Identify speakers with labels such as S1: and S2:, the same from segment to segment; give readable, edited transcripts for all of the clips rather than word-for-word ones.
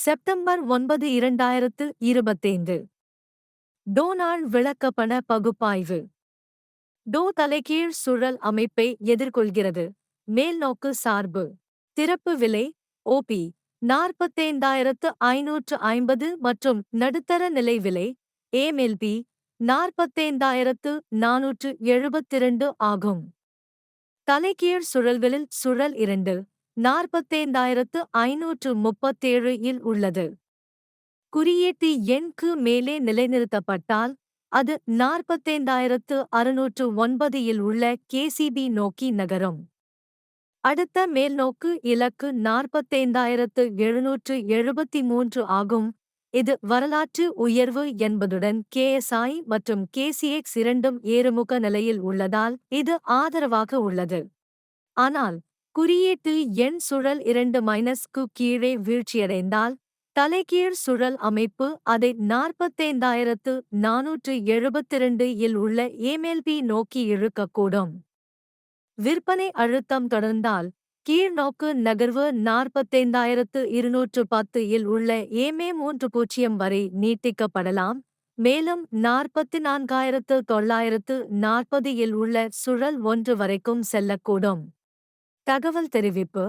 S1: September 9 2025. Donald விளக்கப்பண பகுப்பாய்வு. To தலைகீழ் சுழல் அமைப்பை எதிர்கொள்கிறது. மேல்நோக்கு சார்பு. திறப்பு விலை OP 45,550 மற்றும் நடுத்தர நிலை விலை MLP 45,472 ஆகும். தலைகீழ் சுழல்களில் சுழல் 2 45,537 இல் உள்ளது. குறியீட்டு எண்க்கு மேலே நிலைநிறுத்தப்பட்டால் அது 45,609 இல் உள்ள KCB நோக்கி நகரும். அடுத்த மேல்நோக்கு இலக்கு 45,773 ஆகும். இது வரலாற்று உயர்வு என்பதுடன் KSI மற்றும் KCX இரண்டும் ஏறுமுக நிலையில் உள்ளதால் இது ஆதரவாக உள்ளது. ஆனால் குறியீட்டு எண் சுழல் 2- கீழே வீழ்ச்சியடைந்தால் தலைகீழ் சுழல் அமைப்பு அதை 45,472 இல் உள்ள MLP நோக்கி இழுக்கக்கூடும். விற்பனை அழுத்தம் தொடர்ந்தால் கீழ்நோக்கு நகர்வு 45,210 இல் உள்ள MA30 வரை நீட்டிக்கப்படலாம், மேலும் 44,940 இல் உள்ள சுழல் 1 வரைக்கும் செல்லக்கூடும். தகவல் தெரிவிப்பு: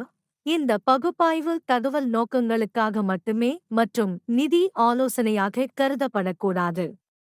S1: இந்த பகுப்பாய்வு தகவல் நோக்கங்களுக்காக மட்டுமே மற்றும் நிதி ஆலோசனையாக கருதப்படக்கூடாது.